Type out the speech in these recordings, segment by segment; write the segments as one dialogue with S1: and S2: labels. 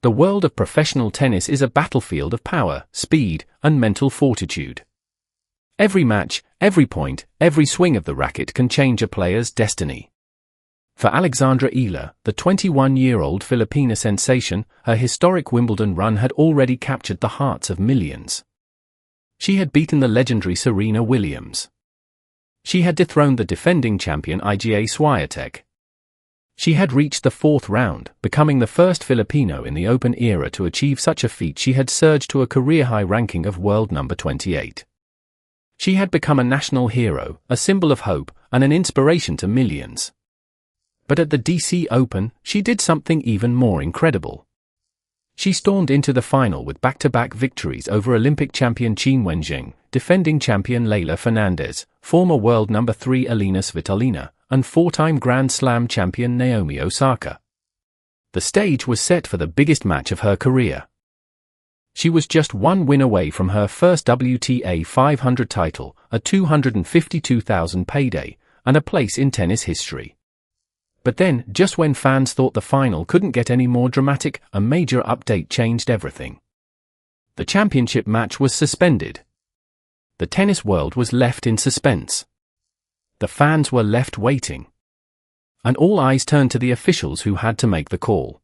S1: The world of professional tennis is a battlefield of power, speed, and mental fortitude. Every match, every point, every swing of the racket can change a player's destiny. For Alexandra Eala, the 21-year-old Filipina sensation, her historic Wimbledon run had already captured the hearts of millions. She had beaten the legendary Serena Williams. She had dethroned the defending champion Iga Swiatek. She had reached the fourth round, becoming the first Filipino in the Open era to achieve such a feat. She had surged to a career-high ranking of world number 28. She had become a national hero, a symbol of hope, and an inspiration to millions. But at the DC Open, she did something even more incredible. She stormed into the final with back-to-back victories over Olympic champion Qin Wenjing, defending champion Leylah Fernandez, former world number 3 Elina Svitolina, and four-time Grand Slam champion Naomi Osaka. The stage was set for the biggest match of her career. She was just one win away from her first WTA 500 title, a $252,000 payday, and a place in tennis history. But then, just when fans thought the final couldn't get any more dramatic, a major update changed everything. The championship match was suspended. The tennis world was left in suspense. The fans were left waiting. And all eyes turned to the officials who had to make the call.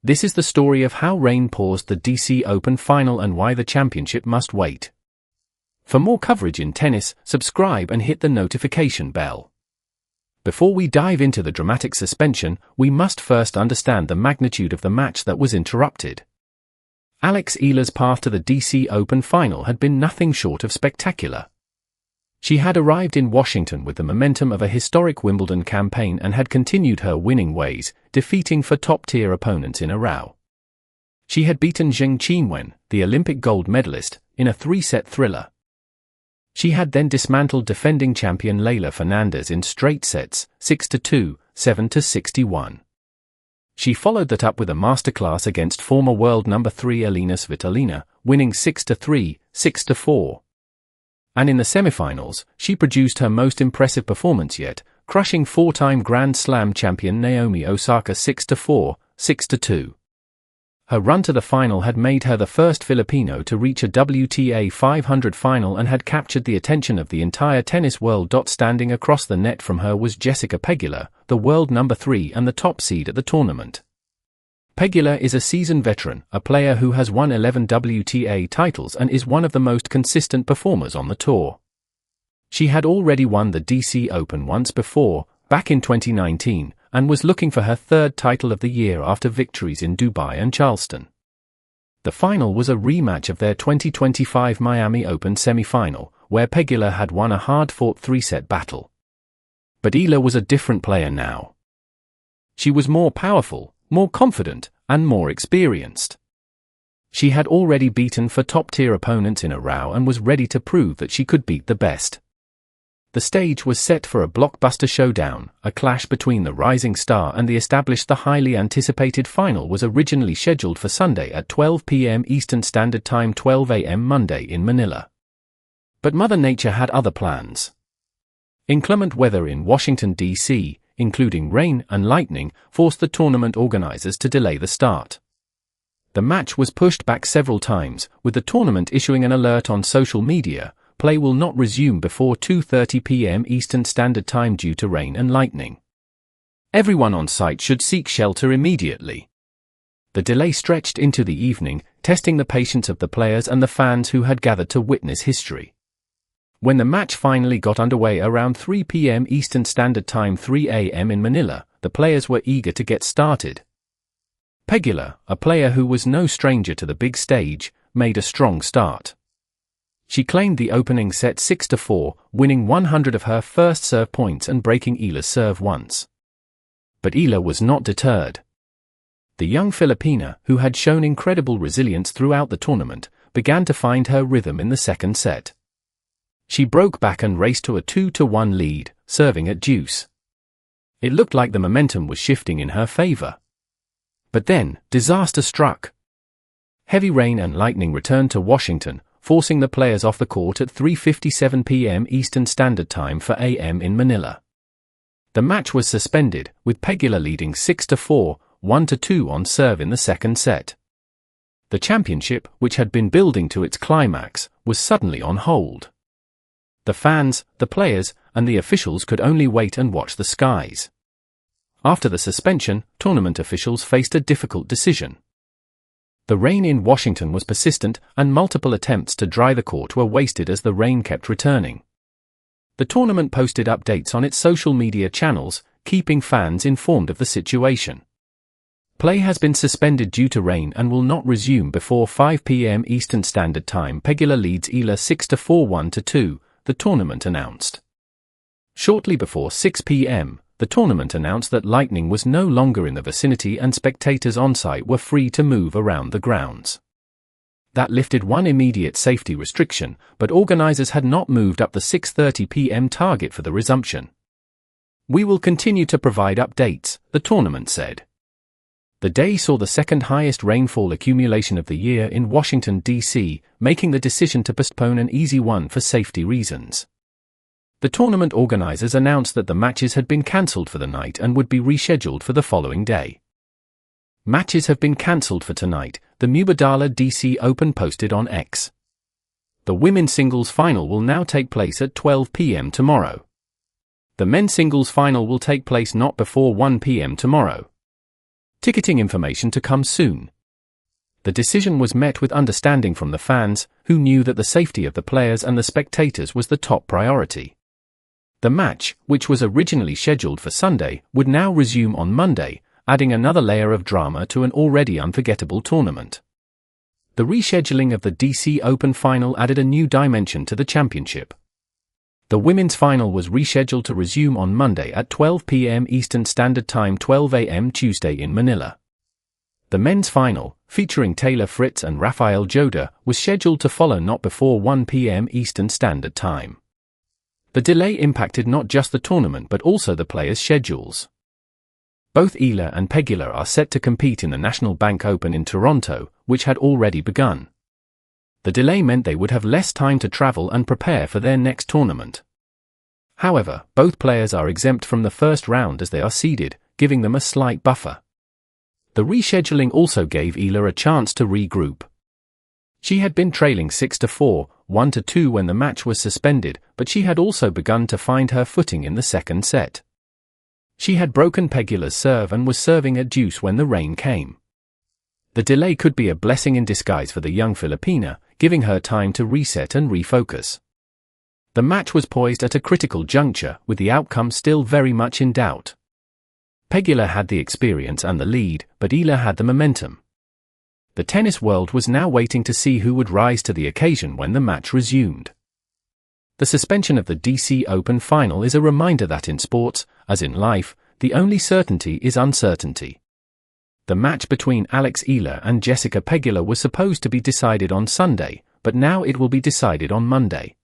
S1: This is the story of how rain paused the DC Open final and why the championship must wait. For more coverage in tennis, subscribe and hit the notification bell. Before we dive into the dramatic suspension, we must first understand the magnitude of the match that was interrupted. Alex Eala's path to the DC Open final had been nothing short of spectacular. She had arrived in Washington with the momentum of a historic Wimbledon campaign and had continued her winning ways, defeating top-tier opponents in a row. She had beaten Zheng Qinwen, the Olympic gold medalist, in a three-set thriller. She had then dismantled defending champion Leylah Fernandez in straight sets, 6-2, 7-61. She followed that up with a masterclass against former world number 3 Elina Svitolina, winning 6-3, 6-4. And in the semifinals, she produced her most impressive performance yet, crushing four-time Grand Slam champion Naomi Osaka 6-4, 6-2. Her run to the final had made her the first Filipino to reach a WTA 500 final and had captured the attention of the entire tennis world. Standing across the net from her was Jessica Pegula, the world number 3 and the top seed at the tournament. Pegula is a seasoned veteran, a player who has won 11 WTA titles and is one of the most consistent performers on the tour. She had already won the DC Open once before, back in 2019, and was looking for her third title of the year after victories in Dubai and Charleston. The final was a rematch of their 2025 Miami Open semi-final, where Pegula had won a hard-fought three-set battle. But Eala was a different player now. She was more powerful, more confident, and more experienced. She had already beaten top-tier opponents in a row and was ready to prove that she could beat the best. The stage was set for a blockbuster showdown, a clash between the rising star and the established. The highly anticipated final was originally scheduled for Sunday at 12 p.m. Eastern Standard Time, 12 a.m. Monday in Manila. But Mother Nature had other plans. Inclement weather in Washington, D.C., including rain and lightning, forced the tournament organizers to delay the start. The match was pushed back several times, with the tournament issuing an alert on social media: play will not resume before 2:30 p.m. Eastern Standard Time due to rain and lightning. Everyone on site should seek shelter immediately. The delay stretched into the evening, testing the patience of the players and the fans who had gathered to witness history. When the match finally got underway around 3 p.m. Eastern Standard Time, 3 a.m. in Manila, the players were eager to get started. Pegula, a player who was no stranger to the big stage, made a strong start. She claimed the opening set 6-4, winning 100 of her first serve points and breaking Eala's serve once. But Eala was not deterred. The young Filipina, who had shown incredible resilience throughout the tournament, began to find her rhythm in the second set. She broke back and raced to a 2-1 lead, serving at deuce. It looked like the momentum was shifting in her favor. But then, disaster struck. Heavy rain and lightning returned to Washington, forcing the players off the court at 3:57 p.m. Eastern Standard Time, 4 a.m. in Manila. The match was suspended, with Pegula leading 6-4, 1-2 on serve in the second set. The championship, which had been building to its climax, was suddenly on hold. The fans, the players, and the officials could only wait and watch the skies. After the suspension, tournament officials faced a difficult decision. The rain in Washington was persistent, and multiple attempts to dry the court were wasted as the rain kept returning. The tournament posted updates on its social media channels, keeping fans informed of the situation. Play has been suspended due to rain and will not resume before 5 p.m. Eastern Standard Time. Pegula leads Eala 6-4 1-2, the tournament announced. Shortly before 6 p.m., the tournament announced that lightning was no longer in the vicinity and spectators on-site were free to move around the grounds. That lifted one immediate safety restriction, but organizers had not moved up the 6:30 p.m. target for the resumption. "We will continue to provide updates," the tournament said. The day saw the second highest rainfall accumulation of the year in Washington, D.C., making the decision to postpone an easy one for safety reasons. The tournament organizers announced that the matches had been cancelled for the night and would be rescheduled for the following day. "Matches have been cancelled for tonight," the Mubadala DC Open posted on X. The women's singles final will now take place at 12 p.m. tomorrow. The men's singles final will take place not before 1 p.m. tomorrow. Ticketing information to come soon. The decision was met with understanding from the fans, who knew that the safety of the players and the spectators was the top priority. The match, which was originally scheduled for Sunday, would now resume on Monday, adding another layer of drama to an already unforgettable tournament. The rescheduling of the DC Open final added a new dimension to the championship. The women's final was rescheduled to resume on Monday at 12 p.m. Eastern Standard Time, 12 a.m. Tuesday in Manila. The men's final, featuring Taylor Fritz and Rafael Joda, was scheduled to follow not before 1 p.m. Eastern Standard Time. The delay impacted not just the tournament but also the players' schedules. Both Eala and Pegula are set to compete in the National Bank Open in Toronto, which had already begun. The delay meant they would have less time to travel and prepare for their next tournament. However, both players are exempt from the first round as they are seeded, giving them a slight buffer. The rescheduling also gave Eala a chance to regroup. She had been trailing 6-4, 1-2 when the match was suspended, but she had also begun to find her footing in the second set. She had broken Pegula's serve and was serving at deuce when the rain came. The delay could be a blessing in disguise for the young Filipina, giving her time to reset and refocus. The match was poised at a critical juncture, with the outcome still very much in doubt. Pegula had the experience and the lead, but Eala had the momentum. The tennis world was now waiting to see who would rise to the occasion when the match resumed. The suspension of the DC Open final is a reminder that in sports, as in life, the only certainty is uncertainty. The match between Alex Eala and Jessica Pegula was supposed to be decided on Sunday, but now it will be decided on Monday.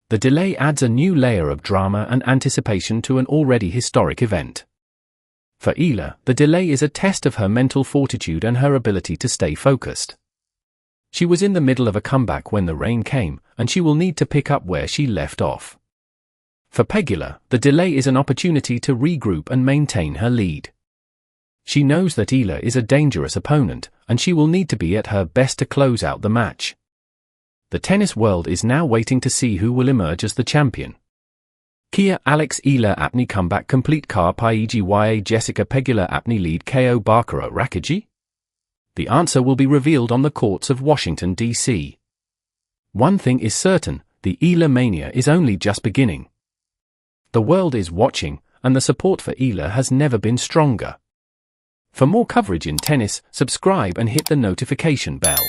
S1: The delay adds a new layer of drama and anticipation to an already historic event. For Eala, the delay is a test of her mental fortitude and her ability to stay focused. She was in the middle of a comeback when the rain came, and she will need to pick up where she left off. For Pegula, the delay is an opportunity to regroup and maintain her lead. She knows that Eala is a dangerous opponent, and she will need to be at her best to close out the match. The tennis world is now waiting to see who will emerge as the champion. Kia Alex Eala Apni comeback complete Ka Paigi Jessica Pegula Apni lead KO Baccarat Rakiji? The answer will be revealed on the courts of Washington, D.C. One thing is certain, the Eala mania is only just beginning. The world is watching, and the support for Eala has never been stronger. For more coverage in tennis, subscribe and hit the notification bell.